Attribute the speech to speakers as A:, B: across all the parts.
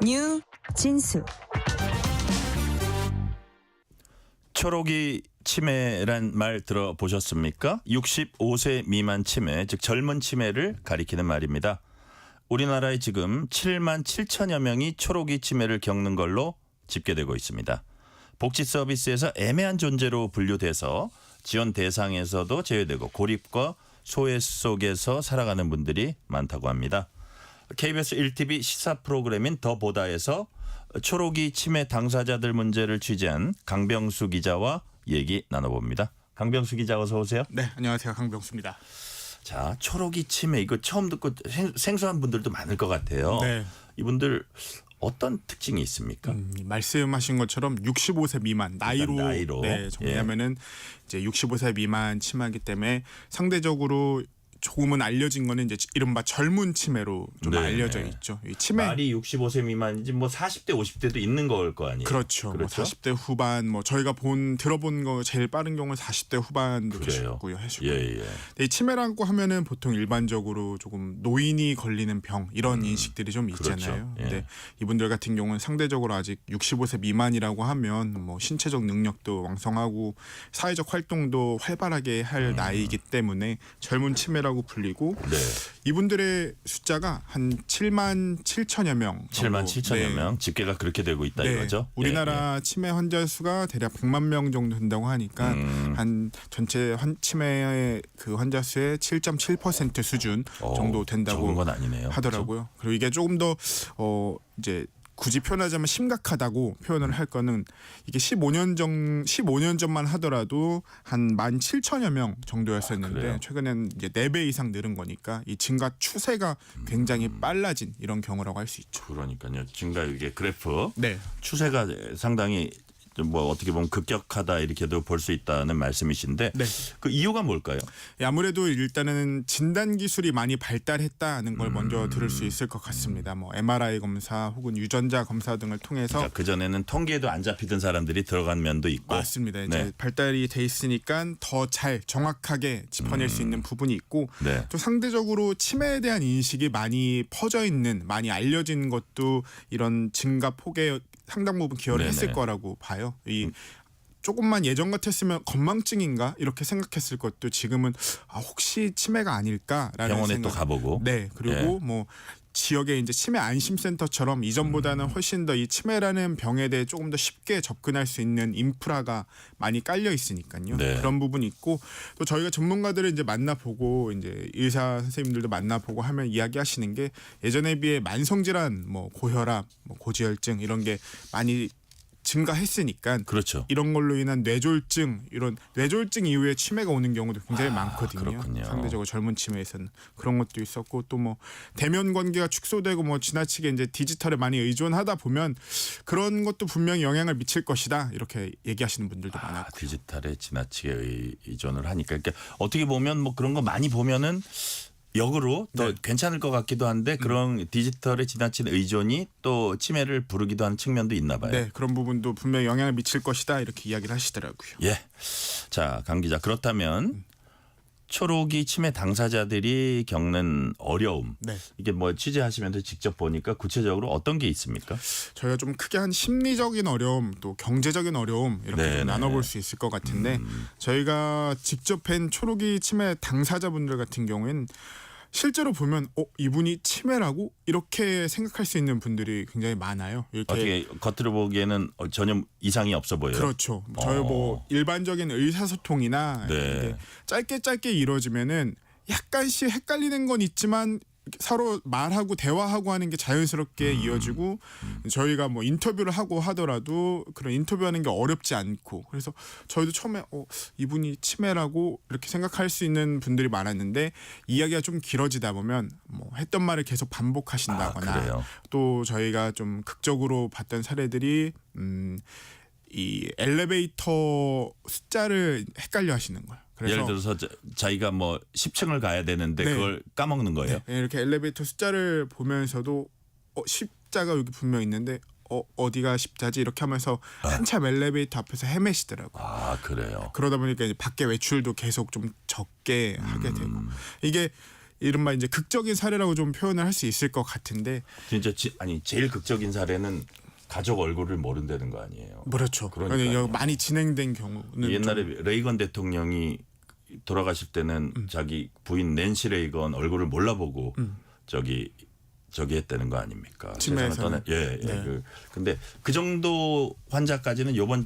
A: 뉴 진수.
B: 초록이 치매란 말 들어보셨습니까? 65세 미만 치매, 즉 젊은 치매를 가리키는 말입니다. 우리나라에 지금 7만 7천여 명이 초록이 치매를 겪는 걸로 집계되고 있습니다. 복지 서비스에서 애매한 존재로 분류돼서 지원 대상에서도 제외되고 고립과 소외 속에서 살아가는 분들이 많다고 합니다. KBS 1TV 시사 프로그램인 더 보다에서 초록이 치매 당사자들 문제를 취재한 강병수 기자와 얘기 나눠봅니다. 강병수 기자 어서 오세요.
C: 네, 안녕하세요. 강병수입니다.
B: 자, 초록이 치매 이거 처음 듣고 생소한 분들도 많을 것 같아요.
C: 네.
B: 이분들 어떤 특징이 있습니까?
C: 말씀하신 것처럼 65세 미만 나이로 네, 정리하면은 이제 65세 미만 치매이기 때문에 상대적으로 조금은 알려진 거는 이제 이른바 젊은 치매로 좀 알려져 있죠. 이 치매
B: 말이 65세 미만인지 뭐 40대 50대도 있는 걸 거 아니에요?
C: 그렇죠. 뭐 40대 후반 뭐 저희가 들어본 거 제일 빠른 경우는 40대 후반도 계시고요. 하시고요. 근데 이 치매라고 하면은 보통 일반적으로 조금 노인이 걸리는 병 이런 인식들이 좀 있잖아요.
B: 그렇죠.
C: 근데 이분들 같은 경우는 상대적으로 아직 65세 미만이라고 하면 뭐 신체적 능력도 왕성하고 사회적 활동도 활발하게 할 나이이기 때문에 젊은 치매라고 불리고 이분들의 숫자가 한 7만 7천여 명 정도.
B: 7만 7천여 명 집계가 그렇게 되고 있다 이거죠.
C: 우리나라 치매 환자 수가 대략 100만 명 정도 된다고 하니까 한 전체 치매의 그 환자 수의 7.7% 수준 정도 된다고
B: 적은 건 아니네요.
C: 하더라고요.
B: 그렇죠?
C: 그리고 이게 조금 더 이제 굳이 표현하자면 심각하다고 표현을 할 거는 이게 15년 전만 하더라도 한 17,000여 명 정도였었는데 최근엔 이제 4배 이상 늘은 거니까 이 증가 추세가 굉장히 빨라진 이런 경우라고 할 수 있죠.
B: 그러니까요. 증가 이게 그래프
C: 네.
B: 추세가 상당히 뭐 어떻게 보면 급격하다 이렇게도 볼 수 있다는 말씀이신데 그 이유가 뭘까요?
C: 아무래도 일단은 진단 기술이 많이 발달했다는 걸 먼저 들을 수 있을 것 같습니다. 뭐 MRI 검사 혹은 유전자 검사 등을 통해서
B: 그러니까 그 전에는 통계에도 안 잡히던 사람들이 들어간 면도 있고
C: 맞습니다. 이제 발달이 돼 있으니까 더 잘 정확하게 짚어낼 수 있는 부분이 있고 또 상대적으로 치매에 대한 인식이 많이 퍼져 있는 많이 알려진 것도 이런 증가 폭에 상당 부분 기여를 했을 거라고 봐요. 이 조금만 예전 같았으면 건망증인가 이렇게 생각했을 것도 지금은 혹시 치매가 아닐까라는
B: 병원에
C: 생각.
B: 또 가보고.
C: 그리고 뭐 지역에 이제 치매 안심센터처럼 이전보다는 훨씬 더 이 치매라는 병에 대해 조금 더 쉽게 접근할 수 있는 인프라가 많이 깔려 있으니까요. 그런 부분이 있고 또 저희가 전문가들을 이제 만나보고 이제 의사 선생님들도 만나보고 하면 이야기하시는 게 예전에 비해 만성질환, 뭐 고혈압, 뭐 고지혈증 이런 게 많이 증가했으니까 이런 걸로 인한 뇌졸중 이런 뇌졸중 이후에 치매가 오는 경우도 굉장히 많거든요.
B: 그렇군요.
C: 상대적으로 젊은 치매에서는 그런 것도 있었고 또 뭐 대면 관계가 축소되고 뭐 지나치게 이제 디지털에 많이 의존하다 보면 그런 것도 분명히 영향을 미칠 것이다 이렇게 얘기하시는 분들도 많았고
B: 디지털에 지나치게 의존을 하니까 그러니까 어떻게 보면 뭐 그런 거 많이 보면은 역으로 더 괜찮을 것 같기도 한데 그런 디지털에 지나친 의존이 또 치매를 부르기도 하는 측면도 있나 봐요.
C: 네, 그런 부분도 분명히 영향을 미칠 것이다 이렇게 이야기를 하시더라고요.
B: 자, 강 기자 그렇다면 초록이 치매 당사자들이 겪는 어려움 이게 뭐 취재하시면서 직접 보니까 구체적으로 어떤 게 있습니까?
C: 저희가 좀 크게 한 심리적인 어려움 또 경제적인 어려움 이렇게 좀 나눠볼 수 있을 것 같은데 저희가 직접 뵌 초록이 치매 당사자분들 같은 경우에는 실제로 보면 이분이 치매라고 이렇게 생각할 수 있는 분들이 굉장히 많아요.
B: 어떻게 겉으로 보기에는 전혀 이상이 없어 보여요.
C: 그렇죠. 저희 뭐 일반적인 의사소통이나 짧게 이루어지면은 약간씩 헷갈리는 건 있지만 서로 말하고 대화하고 하는 게 자연스럽게 이어지고 저희가 뭐 인터뷰를 하고 하더라도 그런 인터뷰하는 게 어렵지 않고 그래서 저희도 처음에 이분이 치매라고 이렇게 생각할 수 있는 분들이 많았는데 이야기가 좀 길어지다 보면 뭐 했던 말을 계속 반복하신다거나 또 저희가 좀 극적으로 봤던 사례들이 이 엘리베이터 숫자를 헷갈려 하시는 거예요. 그래서
B: 예를 들어서 자기가 뭐 10층을 가야 되는데 그걸 까먹는 거예요.
C: 이렇게 엘리베이터 숫자를 보면서도 10자가 여기 분명 있는데 어디가 십자지 이렇게 하면서 한참 엘리베이터 앞에서 헤매시더라고요.
B: 그래요.
C: 그러다 보니까 이제 밖에 외출도 계속 좀 적게 하게 되고 이게 이른바 이제 극적인 사례라고 좀 표현을 할 수 있을 것 같은데
B: 진짜 제일 극적인 사례는 가족 얼굴을 모른다는 거 아니에요.
C: 그렇죠.
B: 그러니까요.
C: 많이 진행된 경우는
B: 옛날에
C: 좀
B: 레이건 대통령이 돌아가실 때는 자기 부인 낸시 레이건 얼굴을 몰라보고 저기 했다는 거 아닙니까?
C: 치매에서는.
B: 예.
C: 네.
B: 근데 그 정도 환자까지는 이번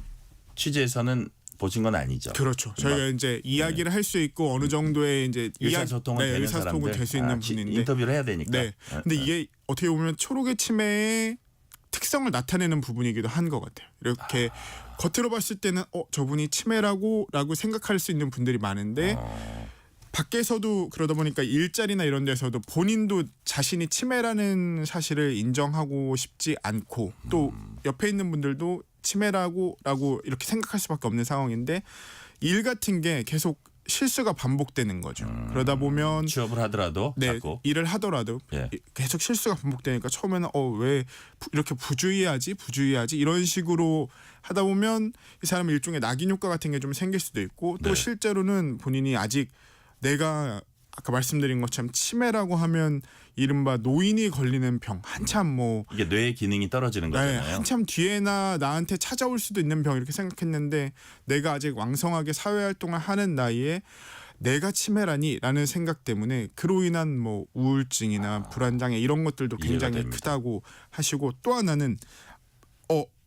B: 취재에서는 보신 건 아니죠.
C: 그렇죠. 저희가 이제 이야기를 할 수 있고 어느 정도의 이제
B: 의사소통은 되는
C: 의사소통을
B: 사람들
C: 될 수 있는 분인데
B: 인터뷰를 해야 되니까.
C: 네. 근데 이게 어떻게 보면 초록의 치매의 특성을 나타내는 부분이기도 한 것 같아요. 이렇게 겉으로 봤을 때는 저분이 치매라고 생각할 수 있는 분들이 많은데 밖에서도 그러다 보니까 일자리나 이런 데서도 본인도 자신이 치매라는 사실을 인정하고 싶지 않고 또 옆에 있는 분들도 치매라고 이렇게 생각할 수밖에 없는 상황인데 일 같은 게 계속 실수가 반복되는 거죠. 그러다 보면
B: 취업을 하더라도 자꾸
C: 일을 하더라도
B: 예.
C: 계속 실수가 반복되니까 처음에는 왜 이렇게 부주의하지 이런 식으로 하다 보면 이 사람은 일종의 낙인 효과 같은 게 좀 생길 수도 있고 또
B: 네.
C: 실제로는 본인이 아직 내가 아까 말씀드린 것처럼 치매라고 하면 이른바 노인이 걸리는 병 한참 뭐
B: 이게 뇌의 기능이 떨어지는 거잖아요.
C: 한참 뒤에나 나한테 찾아올 수도 있는 병 이렇게 생각했는데 내가 아직 왕성하게 사회활동을 하는 나이에 내가 치매라니라는 생각 때문에 그로 인한 뭐 우울증이나 불안장애 이런 것들도
B: 이해가
C: 굉장히
B: 됩니다.
C: 크다고 하시고 또 하나는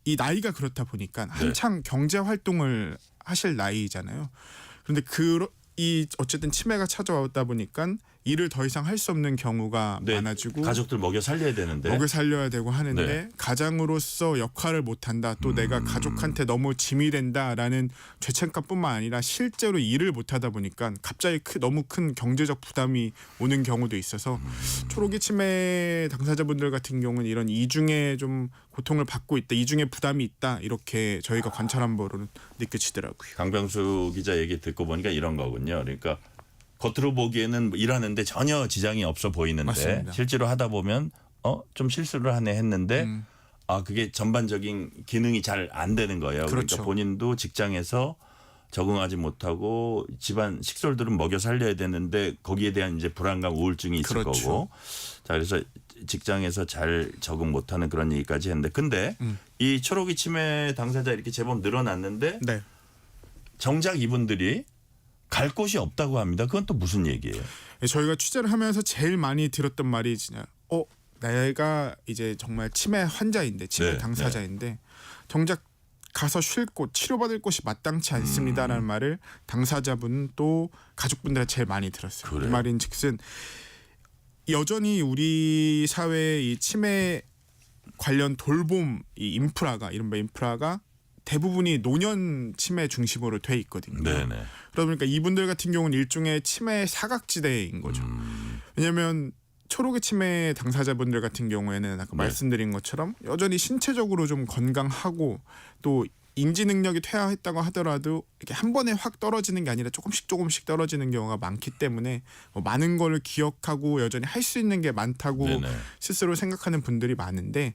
C: 이 나이가 그렇다 보니까 한창 경제 활동을 하실 나이잖아요. 그런데 이 어쨌든 치매가 찾아왔다 보니까 일을 더 이상 할 수 없는 경우가
B: 네,
C: 많아지고
B: 가족들 먹여 살려야 되는데
C: 먹여 살려야 되고 하는데
B: 네.
C: 가장으로서 역할을 못한다. 또 내가 가족한테 너무 짐이 된다라는 죄책감뿐만 아니라 실제로 일을 못하다 보니까 갑자기 너무 큰 경제적 부담이 오는 경우도 있어서 초록이 치매 당사자분들 같은 경우는 이런 이중의 좀 고통을 받고 있다. 이중의 부담이 있다. 이렇게 저희가 관찰한 바로는 느껴지더라고요.
B: 강병수 기자 얘기 듣고 보니까 이런 거군요. 그러니까 겉으로 보기에는 일하는데 전혀 지장이 없어 보이는데
C: 맞습니다.
B: 실제로 하다 보면 좀 실수를 하네 했는데 그게 전반적인 기능이 잘 안 되는 거예요.
C: 그렇죠.
B: 그러니까 본인도 직장에서 적응하지 못하고 집안 식솔들은 먹여 살려야 되는데 거기에 대한 이제 불안감, 우울증이 있을
C: 그렇죠.
B: 거고. 자, 그래서 직장에서 잘 적응 못하는 그런 얘기까지 했는데 근데 이 초록이 치매 당사자 이렇게 제법 늘어났는데
C: 네.
B: 정작 이분들이 갈 곳이 없다고 합니다. 그건 또 무슨 얘기예요?
C: 저희가 취재를 하면서 제일 많이 들었던 말이 진짜 내가 이제 정말 치매 환자인데 치매
B: 네,
C: 당사자인데 정작 가서 쉴 곳 치료받을 곳이 마땅치 않습니다라는 말을 당사자분 또 가족분들한테 제일 많이 들었어요.
B: 그래요?
C: 이 말인즉슨 여전히 우리 사회의 이 치매 관련 돌봄 이 이른바 인프라가 대부분이 노년 치매 중심으로 돼 있거든요.
B: 네네.
C: 그러다 보니까 이분들 같은 경우는 일종의 치매 사각지대인 거죠. 왜냐하면 초록의 치매 당사자분들 같은 경우에는 아까 말씀드린 것처럼 여전히 신체적으로 좀 건강하고 또 인지 능력이 퇴화했다고 하더라도 이렇게 한 번에 확 떨어지는 게 아니라 조금씩 떨어지는 경우가 많기 때문에 많은 걸 기억하고 여전히 할 수 있는 게 많다고
B: 네네.
C: 스스로 생각하는 분들이 많은데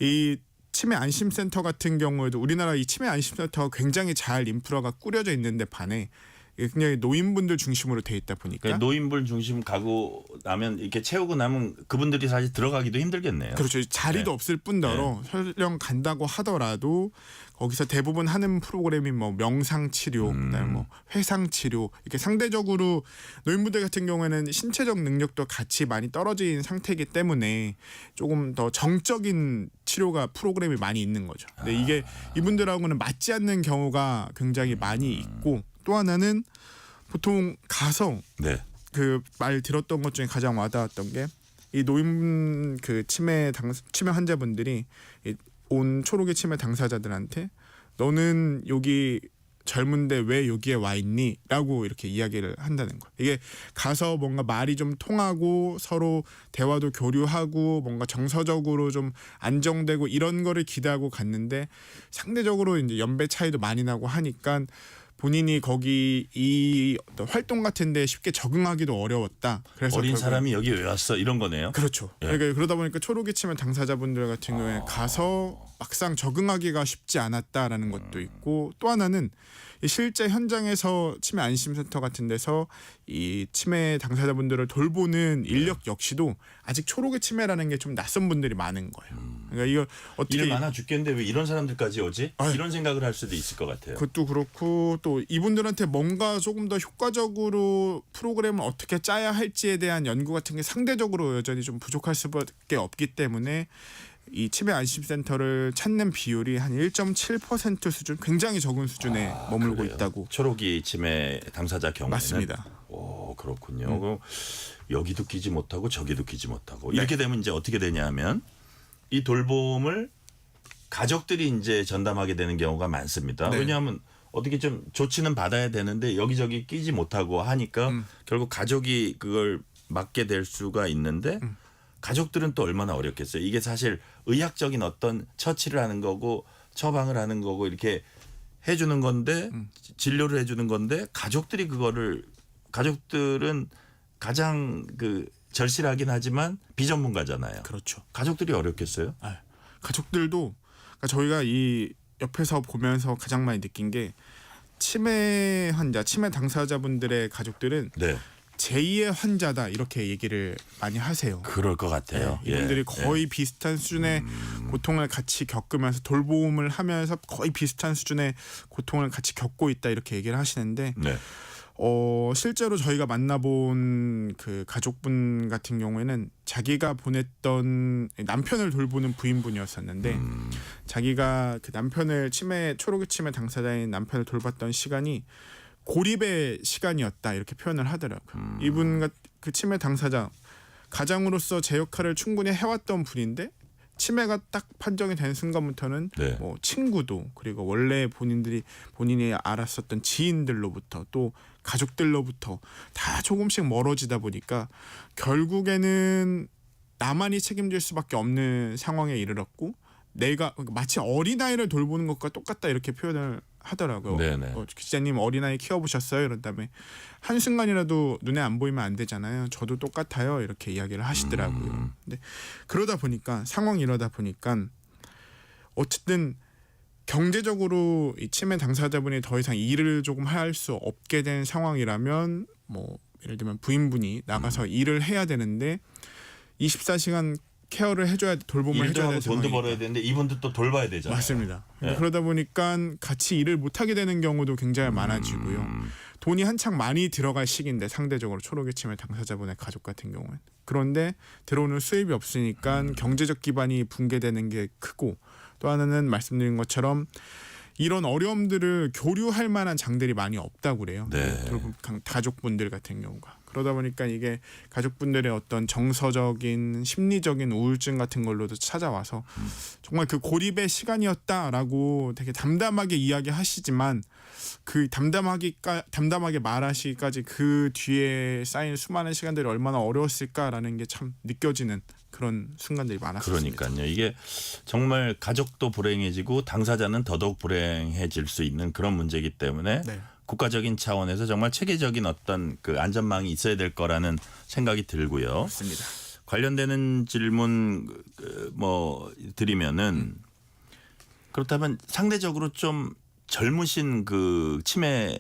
C: 이 치매 안심센터 같은 경우에도 우리나라 이 치매 안심센터가 굉장히 잘 인프라가 꾸려져 있는데 반해 굉장히 노인분들 중심으로 돼 있다 보니까
B: 그러니까 노인분 중심 가고 나면 이렇게 채우고 나면 그분들이 사실 들어가기도 힘들겠네요.
C: 그렇죠. 자리도
B: 네.
C: 없을 뿐더러 설령 간다고 하더라도 거기서 대부분 하는 프로그램이 뭐 명상 치료, 그다음에 뭐 회상 치료 이렇게 상대적으로 노인분들 같은 경우에는 신체적 능력도 같이 많이 떨어진 상태이기 때문에 조금 더 정적인 치료가 프로그램이 많이 있는 거죠. 근데 이게 이분들하고는 맞지 않는 경우가 굉장히 많이 있고 또 하나는 보통 가서
B: 네.
C: 그 말 들었던 것 중에 가장 와닿았던 게 이 노인 그 치매 환자분들이 온 초록의 치매 당사자들한테 너는 여기 젊은데 왜 여기에 와 있니? 라고 이렇게 이야기를 한다는 거예요. 이게 가서 뭔가 말이 좀 통하고 서로 대화도 교류하고 뭔가 정서적으로 좀 안정되고 이런 거를 기대하고 갔는데 상대적으로 이제 연배 차이도 많이 나고 하니까 본인이 거기 이 어떤 활동 같은데 쉽게 적응하기도 어려웠다. 그래서
B: 어린
C: 결국에-
B: 사람이 여기 왜 왔어 이런 거네요.
C: 그렇죠.
B: 예.
C: 그러니까 그러다 보니까 초록이 치매 당사자분들 같은 경우에 가서 막상 적응하기가 쉽지 않았다라는 것도 있고, 또 하나는 이 실제 현장에서 치매 안심센터 같은 데서 이 치매 당사자분들을 돌보는 인력 역시도 아직 초록의 치매라는 게 좀 낯선 분들이 많은 거예요. 그러니까 이거 어떻게
B: 일 많아 죽겠는데 왜 이런 사람들까지 오지?
C: 아유.
B: 이런 생각을 할 수도 있을 것 같아요.
C: 그것도 그렇고, 또 이분들한테 뭔가 조금 더 효과적으로 프로그램을 어떻게 짜야 할지에 대한 연구 같은 게 상대적으로 여전히 좀 부족할 수밖에 없기 때문에 이 치매 안심센터를 찾는 비율이 한 1.7% 수준, 굉장히 적은 수준에 머물고
B: 그래요?
C: 있다고.
B: 초록이 치매 당사자 경우에는
C: 맞습니다.
B: 오 그렇군요. 그럼 여기도 끼지 못하고 저기도 끼지 못하고
C: 네.
B: 이렇게 되면 이제 어떻게 되냐면 이 돌봄을 가족들이 이제 전담하게 되는 경우가 많습니다.
C: 네.
B: 왜냐하면 어떻게 좀 조치는 받아야 되는데 여기저기 끼지 못하고 하니까 결국 가족이 그걸 맡게 될 수가 있는데 가족들은 또 얼마나 어렵겠어요. 이게 사실 의학적인 어떤 처치를 하는 거고 처방을 하는 거고 이렇게 해주는 건데 진료를 해주는 건데 가족들이 그거를 가족들은 가장 그 절실하긴 하지만 비전문가잖아요.
C: 그렇죠.
B: 가족들이 어렵겠어요.
C: 아, 가족들도, 그러니까 저희가 이 옆에서 보면서 가장 많이 느낀 게 치매 환자, 치매 당사자분들의 가족들은
B: 네,
C: 제2의 환자다 이렇게 얘기를 많이 하세요.
B: 그럴 것 같아요.
C: 네, 이분들이
B: 예,
C: 거의 비슷한 수준의 고통을 같이 겪으면서 돌봄을 하면서 거의 비슷한 수준의 고통을 같이 겪고 있다 이렇게 얘기를 하시는데,
B: 네.
C: 실제로 저희가 만나본 그 가족분 같은 경우에는 자기가 보냈던 남편을 돌보는 부인분이었었는데 자기가 그 남편을 초록의 치매 당사자인 남편을 돌봤던 시간이 고립의 시간이었다 이렇게 표현을 하더라고요. 이분 그 치매 당사자, 가장으로서 제 역할을 충분히 해왔던 분인데 치매가 딱 판정이 된 순간부터는
B: 네.
C: 뭐 친구도, 그리고 원래 본인이 알았었던 지인들로부터 또 가족들로부터 다 조금씩 멀어지다 보니까 결국에는 나만이 책임질 수밖에 없는 상황에 이르렀고, 내가 마치 어린아이를 돌보는 것과 똑같다 이렇게 표현을 하더라고요.
B: 네네.
C: 기자님 어린아이 키워보셨어요? 이런 다음에 한순간이라도 눈에 안 보이면 안 되잖아요. 저도 똑같아요. 이렇게 이야기를 하시더라고요. 근데 그러다 보니까, 상황이 이러다 보니까 어쨌든 경제적으로 이 치매 당사자분이 더 이상 일을 조금 할 수 없게 된 상황이라면, 뭐 예를 들면 부인분이 나가서 일을 해야 되는데 24시간 케어를 해줘야, 돌봄을
B: 일도
C: 해줘야
B: 하고
C: 되는
B: 돈도
C: 상황이니까.
B: 벌어야 되는데 이분도 또 돌봐야 되잖아요.
C: 맞습니다.
B: 예.
C: 그러다 보니까 같이 일을 못하게 되는 경우도 굉장히 많아지고요. 돈이 한창 많이 들어갈 시기인데, 상대적으로 초록의 치매 당사자분의 가족 같은 경우는. 그런데 들어오는 수입이 없으니까 경제적 기반이 붕괴되는 게 크고, 또 하나는 말씀드린 것처럼 이런 어려움들을 교류할 만한 장들이 많이 없다고 그래요.
B: 네.
C: 가족분들 같은 경우가. 그러다 보니까 이게 가족분들의 어떤 정서적인 심리적인 우울증 같은 걸로도 찾아와서 정말 그 고립의 시간이었다라고 되게 담담하게 이야기하시지만, 그 담담하게 말하시기까지 그 뒤에 쌓인 수많은 시간들이 얼마나 어려웠을까라는 게 참 느껴지는 그런 순간들이 많았습니다.
B: 그러니까요. 이게 정말 가족도 불행해지고 당사자는 더더욱 불행해질 수 있는 그런 문제이기 때문에
C: 네.
B: 국가적인 차원에서 정말 체계적인 어떤 그 안전망이 있어야 될 거라는 생각이 들고요.
C: 맞습니다.
B: 관련되는 질문 뭐 드리면은 그렇다면 상대적으로 좀 젊으신 그 치매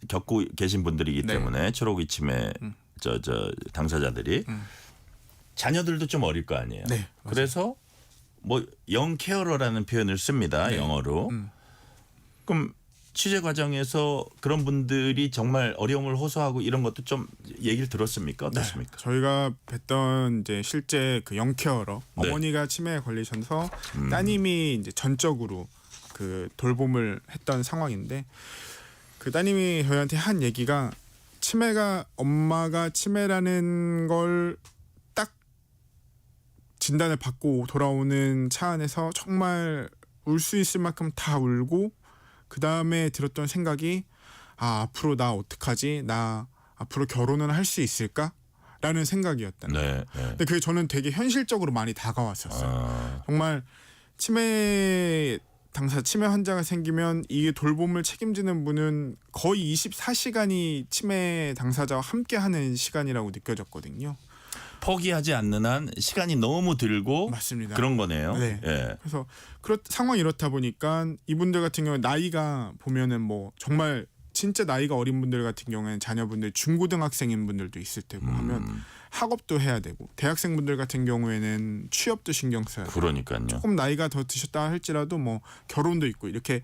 B: 겪고 계신 분들이기
C: 네.
B: 때문에 초록이 치매 저 당사자들이 자녀들도 좀 어릴 거 아니에요.
C: 네, 맞아요.
B: 그래서 뭐 영 케어러라는 표현을 씁니다.
C: 네.
B: 영어로. 그럼 취재 과정에서 그런 분들이 정말 어려움을 호소하고 이런 것도 좀 얘기를 들었습니까? 어떻습니까?
C: 저희가 뵀던 이제 실제 그 영케어러,
B: 네.
C: 어머니가 치매에 걸리셔서 따님이 이제 전적으로 그 돌봄을 했던 상황인데, 그 따님이 저희한테 한 얘기가, 엄마가 치매라는 걸 딱 진단을 받고 돌아오는 차 안에서 정말 울 수 있을 만큼 다 울고, 그 다음에 들었던 생각이, 앞으로 나 어떡하지? 나 앞으로 결혼은 할 수 있을까? 라는 생각이었다는 거예요.
B: 네. 네.
C: 근데 그게 저는 되게 현실적으로 많이 다가왔었어요.
B: 아,
C: 정말 치매 당사자 치매 환자가 생기면 이 돌봄을 책임지는 분은 거의 24시간이 치매 당사자와 함께하는 시간이라고 느껴졌거든요.
B: 포기하지 않는 한 시간이 너무 들고
C: 맞습니다.
B: 그런 거네요.
C: 네.
B: 예.
C: 그래서 상황이 이렇다 보니까 이분들 같은 경우는 나이가 보면은 뭐 정말 진짜 나이가 어린 분들 같은 경우에는 자녀분들 중고등학생인 분들도 있을 테고 하면 학업도 해야 되고 대학생분들 같은 경우에는 취업도 신경 써야 되고
B: 그러니까요.
C: 조금 나이가 더 드셨다 할지라도 뭐 결혼도 있고 이렇게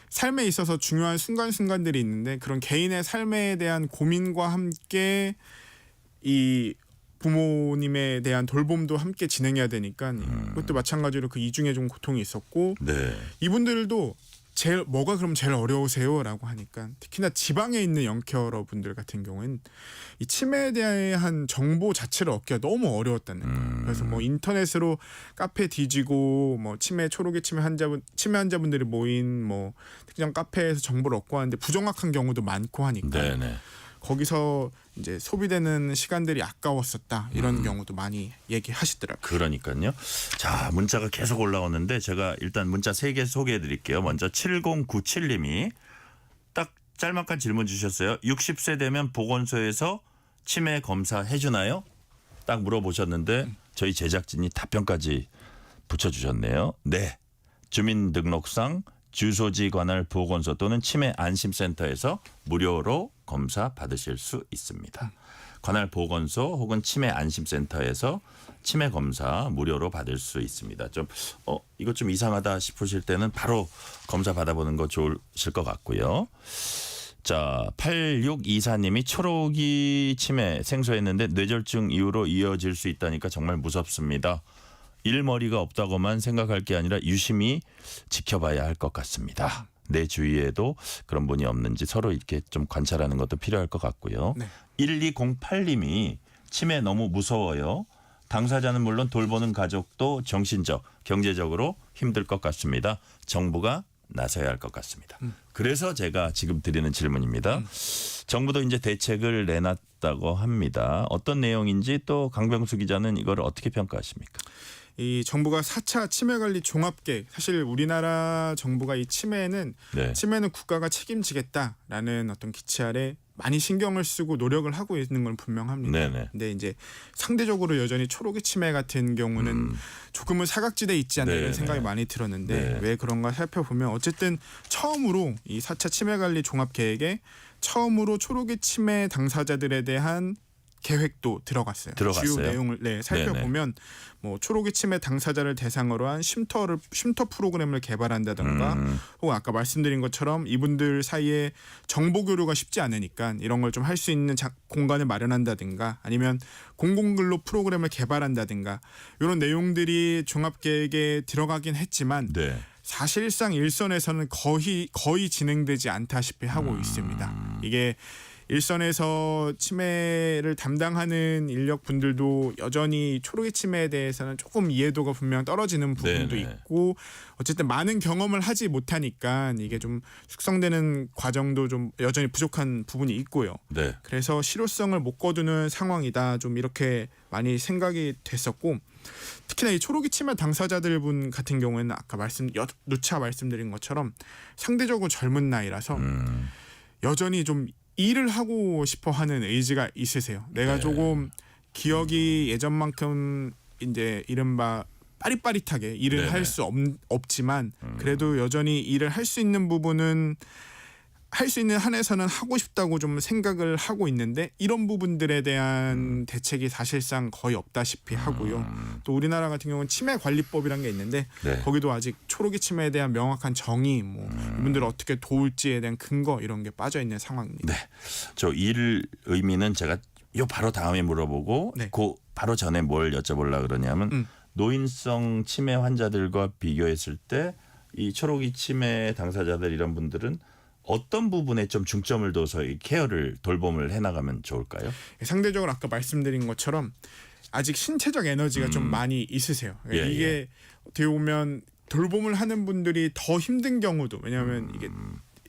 C: 삶에 있어서 중요한 순간순간들이 있는데 그런 개인의 삶에 대한 고민과 함께 이 부모님에 대한 돌봄도 함께 진행해야 되니까 그것도 마찬가지로 그 이중에 좀 고통이 있었고
B: 네.
C: 이분들도 뭐가 그럼 제일 어려우세요라고 하니까 특히나 지방에 있는 영케어러 분들 같은 경우는 이 치매에 대한 정보 자체를 얻기가 너무 어려웠다는 거예요. 그래서 뭐 인터넷으로 카페 뒤지고 뭐 초록이 치매 환자분들이 모인 뭐 특정 카페에서 정보를 얻고 하는데 부정확한 경우도 많고 하니까
B: 네네.
C: 거기서 이제 소비되는 시간들이 아까웠었다 이런 경우도 많이 얘기하시더라고요.
B: 그러니까요. 자, 문자가 계속 올라오는데 제가 일단 문자 3개 소개해 드릴게요. 먼저 7097님이 딱 짤막한 질문 주셨어요. 60세 되면 보건소에서 치매 검사 해주나요? 딱 물어보셨는데 저희 제작진이 답변까지 붙여주셨네요. 네. 주민등록상 주소지 관할 보건소 또는 치매 안심센터에서 무료로 검사 받으실 수 있습니다. 관할 보건소 혹은 치매 안심센터에서 치매 검사 무료로 받을 수 있습니다. 좀 이거 좀 이상하다 싶으실 때는 바로 검사 받아보는 거 좋으실 것 같고요. 자, 8624님이 초록이 치매 생소했는데 뇌졸중 이후로 이어질 수 있다니까 정말 무섭습니다. 일머리가 없다고만 생각할 게 아니라 유심히 지켜봐야 할 것 같습니다. 내 주위에도 그런 분이 없는지 서로 이렇게 좀 관찰하는 것도 필요할 것 같고요.
C: 네.
B: 1208님이 치매 너무 무서워요. 당사자는 물론 돌보는 가족도 정신적, 경제적으로 힘들 것 같습니다. 정부가 나서야 할 것 같습니다. 그래서 제가 지금 드리는 질문입니다. 정부도 이제 대책을 내놨다고 합니다. 어떤 내용인지 또 강병수 기자는 이걸 어떻게 평가하십니까?
C: 이 정부가 4차 치매관리 종합계획 사실 우리나라 정부가 이 치매는 국가가 책임지겠다라는 어떤 기치 아래 많이 신경을 쓰고 노력을 하고 있는 건 분명합니다.
B: 네네.
C: 근데 이제 상대적으로 여전히 초록이 치매 같은 경우는 조금은 사각지대에 있지 않나 이런 생각이 많이 들었는데 왜 그런가 살펴보면 어쨌든 처음으로 이 4차 치매관리 종합계획에 처음으로 초록이 치매 당사자들에 대한 계획도 들어갔어요. 주요 내용을 살펴보면 뭐 초록이 치매 당사자를 대상으로 한 쉼터 프로그램을 개발한다던가 혹은 아까 말씀드린 것처럼 이분들 사이에 정보 교류가 쉽지 않으니까 이런 걸 좀 할 수 있는 공간을 마련한다든가 아니면 공공근로 프로그램을 개발한다든가 이런 내용들이 종합계획에 들어가긴 했지만 사실상 일선에서는 거의 진행되지 않다시피 하고 있습니다. 이게 일선에서 치매를 담당하는 인력분들도 여전히 초록이 치매에 대해서는 조금 이해도가 분명 떨어지는 부분도 있고 어쨌든 많은 경험을 하지 못하니까 이게 좀 숙성되는 과정도 좀 여전히 부족한 부분이 있고요. 그래서 실효성을 못 거두는 상황이다. 좀 이렇게 많이 생각이 됐었고 특히나 이 초록이 치매 당사자들 분 같은 경우에는 아까 누차 말씀드린 것처럼 상대적으로 젊은 나이라서 여전히 좀 일을 하고 싶어 하는 의지가 있으세요. 내가 조금 기억이 예전만큼 이제 이른바 빠릿빠릿하게 일을 할 수 없지만 그래도 여전히 일을 할 수 있는 부분은 할 수 있는 한에서는 하고 싶다고 좀 생각을 하고 있는데 이런 부분들에 대한 대책이 사실상 거의 없다시피 하고요. 또 우리나라 같은 경우는 치매관리법이라는 게 있는데 거기도 아직 초록이 치매에 대한 명확한 정의, 뭐 이분들을 어떻게 도울지에 대한 근거 이런 게 빠져 있는 상황입니다.
B: 저 일 의미는 제가 요 바로 다음에 물어보고 그 바로 전에 뭘 여쭤보려고 그러냐면 노인성 치매 환자들과 비교했을 때 이 초록이 치매 당사자들 이런 분들은 어떤 부분에 좀 중점을 둬서 이 케어를 돌봄을 해나가면 좋을까요?
C: 상대적으로 아까 말씀드린 것처럼 아직 신체적 에너지가 좀 많이 있으세요. 이게 어떻게 보면 돌봄을 하는 분들이 더 힘든 경우도 왜냐하면 이게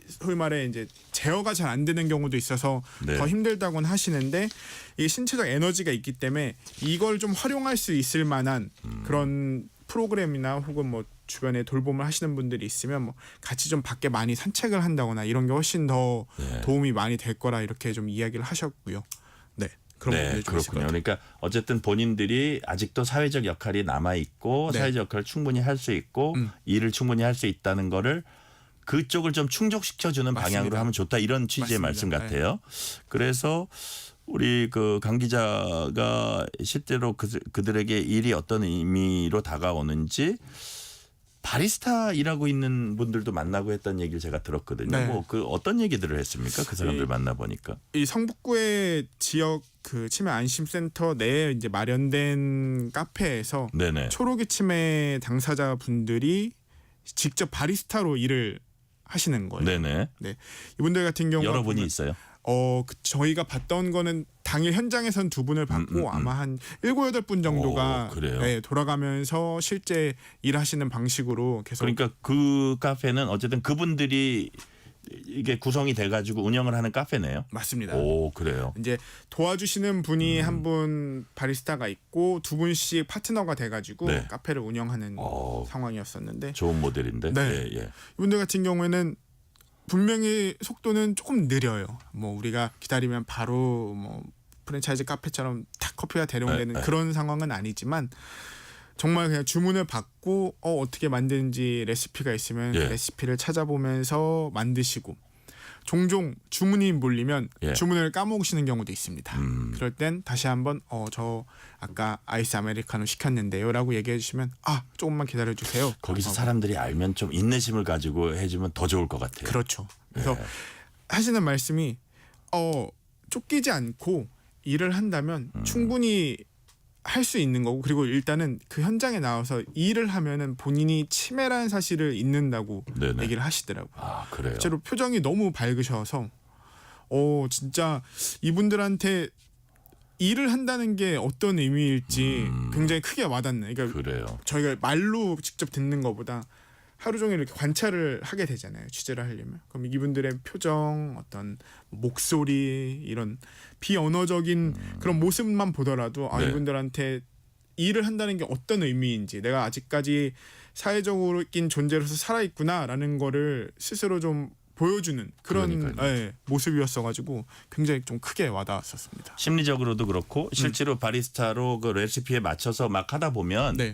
C: 소위 말해 이제 제어가 잘 안 되는 경우도 있어서 더 힘들다고는 하시는데 이 신체적 에너지가 있기 때문에 이걸 좀 활용할 수 있을 만한 그런 프로그램이나 혹은 뭐 주변에 돌봄을 하시는 분들이 있으면 뭐 같이 좀 밖에 많이 산책을 한다거나 이런 게 훨씬 더
B: 네.
C: 도움이 많이 될 거라 이렇게 좀 이야기를 하셨고요. 네. 그런
B: 네,
C: 부분이 좀 있을 것
B: 그렇군요.
C: 같아요.
B: 그러니까 어쨌든 본인들이 아직도 사회적 역할이 남아 있고
C: 네.
B: 사회적 역할을 충분히 할 수 있고 일을 충분히 할 수 있다는 거를 그쪽을 좀 충족시켜 주는 방향으로
C: 맞습니다.
B: 하면 좋다 이런 취지의
C: 맞습니다.
B: 말씀 같아요. 그래서 우리 그 강 기자가 실제로 그들에게 일이 어떤 의미로 다가오는지 바리스타 일하고 있는 분들도 만나고 했던 얘기를 제가 들었거든요.
C: 네.
B: 뭐 그 어떤 얘기들을 했습니까? 그 사람들 만나 보니까.
C: 이 성북구의 지역 그 치매 안심센터 내에 이제 마련된 카페에서
B: 네네.
C: 초록이 치매 당사자분들이 직접 바리스타로 일을 하시는 거예요.
B: 네네.
C: 네. 이분들 같은 경우
B: 여러분이 있어요.
C: 저희가 봤던 거는 당일 현장에선 2분을 봤고 아마 한 7, 8분 정도가
B: 그래요?
C: 네, 돌아가면서 실제 일하시는 방식으로 계속
B: 그러니까 그 카페는 어쨌든 그분들이 이게 구성이 돼가지고 운영을 하는 카페네요.
C: 맞습니다.
B: 오, 그래요.
C: 이제 도와주시는 분이 한 분 바리스타가 있고 2분씩 파트너가 돼가지고
B: 네.
C: 카페를 운영하는 상황이었었는데
B: 좋은 모델인데.
C: 네.
B: 예, 예.
C: 이분들 같은 경우에는 분명히 속도는 조금 느려요. 뭐 우리가 기다리면 바로 뭐 프랜차이즈 카페처럼 탁 커피가 대령되는
B: 네.
C: 그런 상황은 아니지만 정말 그냥 주문을 받고 어떻게 만드는지 레시피가 있으면
B: 예.
C: 그 레시피를 찾아보면서 만드시고 종종 주문이 몰리면
B: 예.
C: 주문을 까먹으시는 경우도 있습니다. 그럴 땐 다시 한번 저 아까 아이스 아메리카노 시켰는데요라고 얘기해 주시면 조금만 기다려 주세요.
B: 거기서 사람들이 알면 좀 인내심을 가지고 해주면 더 좋을 것 같아요.
C: 그렇죠. 그래서 하시는 말씀이 쫓기지 않고 일을 한다면 충분히 할 수 있는 거고 그리고 일단은 그 현장에 나와서 일을 하면은 본인이 치매라는 사실을 잊는다고
B: 네네.
C: 얘기를 하시더라고요.
B: 아, 그래요.
C: 실제로 표정이 너무 밝으셔서 진짜 이분들한테 일을 한다는 게 어떤 의미일지 굉장히 크게 와닿네. 그러니까
B: 그래요.
C: 저희가 말로 직접 듣는 것보다 하루 종일 이렇게 관찰을 하게 되잖아요. 취재를 하려면. 그럼 이분들의 표정, 어떤 목소리 이런 비언어적인 그런 모습만 보더라도
B: 네.
C: 이분들한테 일을 한다는 게 어떤 의미인지 내가 아직까지 사회적인 존재로서 살아있구나라는 거를 스스로 좀 보여주는 그런
B: 그러니까요.
C: 모습이었어가지고 굉장히 좀 크게 와닿았었습니다.
B: 심리적으로도 그렇고 실제로 바리스타로 그 레시피에 맞춰서 막 하다 보면
C: 네.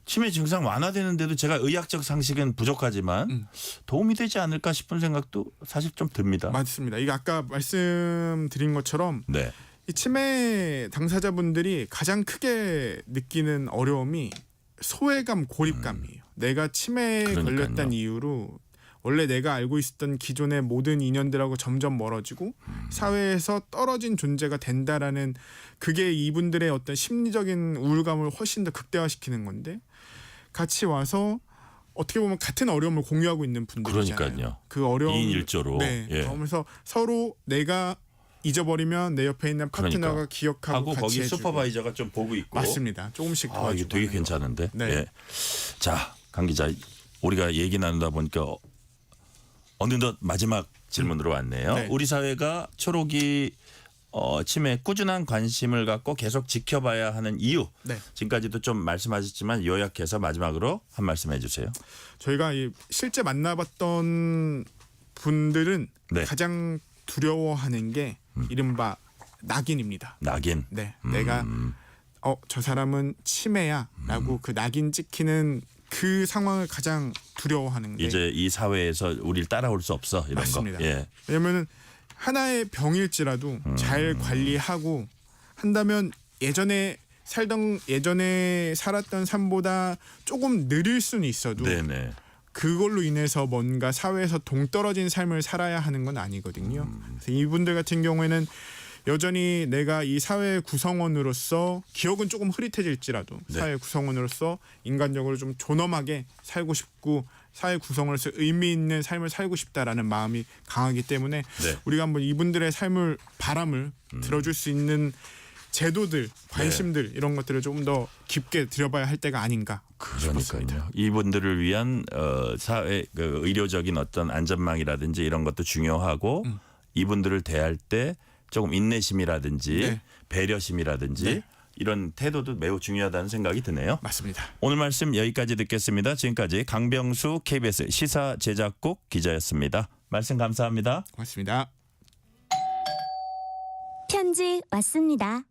B: 치매 증상 완화되는데도 제가 의학적 상식은 부족하지만 도움이 되지 않을까 싶은 생각도 사실 좀 듭니다.
C: 맞습니다. 이게 아까 말씀드린 것처럼
B: 네.
C: 이 치매 당사자분들이 가장 크게 느끼는 어려움이 소외감, 고립감이에요. 내가 치매에
B: 그러니까요.
C: 걸렸다는 이유로 원래 내가 알고 있었던 기존의 모든 인연들하고 점점 멀어지고 사회에서 떨어진 존재가 된다라는 그게 이분들의 어떤 심리적인 우울감을 훨씬 더 극대화시키는 건데 같이 와서 어떻게 보면 같은 어려움을 공유하고 있는 분들이잖아요.
B: 그러니까요.
C: 그 어려움
B: 2인 1조로.
C: 네.
B: 예.
C: 그러면서 서로 내가 잊어버리면 내 옆에 있는 파트너가
B: 그러니까.
C: 기억하고
B: 하고
C: 같이
B: 거기
C: 해주고.
B: 슈퍼바이저가 좀 보고 있고.
C: 맞습니다. 조금씩
B: 아,
C: 도와주고.
B: 이게 되게
C: 하는 거.
B: 괜찮은데.
C: 네.
B: 예. 자, 강 기자, 우리가 얘기 나누다 보니까 어느덧 마지막 질문으로 왔네요.
C: 네.
B: 우리 사회가 초록이 치매에 꾸준한 관심을 갖고 계속 지켜봐야 하는 이유.
C: 네.
B: 지금까지도 좀 말씀하셨지만 요약해서 마지막으로 한 말씀 해주세요.
C: 저희가 실제 만나봤던 분들은
B: 네.
C: 가장 두려워하는 게 이른바 낙인입니다.
B: 낙인.
C: 네, 내가 저 사람은 치매야라고 그 낙인 찍히는 그 상황을 가장 두려워하는 게
B: 이제 이 사회에서 우리를 따라올 수 없어 이런
C: 맞습니다.
B: 거. 예.
C: 왜냐면은 하나의 병일지라도 잘 관리하고 한다면 예전에 살았던 삶보다 조금 느릴 수는 있어도
B: 네네.
C: 그걸로 인해서 뭔가 사회에서 동떨어진 삶을 살아야 하는 건 아니거든요. 그래서 이분들 같은 경우에는 여전히 내가 이 사회 구성원으로서 기억은 조금 흐릿해질지라도
B: 네.
C: 사회 구성원으로서 인간적으로 좀 존엄하게 살고 싶고 사회 구성원으로서 의미 있는 삶을 살고 싶다라는 마음이 강하기 때문에
B: 네.
C: 우리가 한번 이분들의 바람을 들어줄 수 있는 제도들, 관심들 이런 것들을 조금 더 깊게 들여봐야 할 때가 아닌가 싶었습니다.
B: 그러니까요. 이분들을 위한 사회 그 의료적인 어떤 안전망이라든지 이런 것도 중요하고 이분들을 대할 때 조금 인내심이라든지
C: 네.
B: 배려심이라든지
C: 네.
B: 이런 태도도 매우 중요하다는 생각이 드네요.
C: 맞습니다.
B: 오늘 말씀 여기까지 듣겠습니다. 지금까지 강병수 KBS 시사제작국 기자였습니다. 말씀 감사합니다.
C: 고맙습니다.
A: 편지 왔습니다.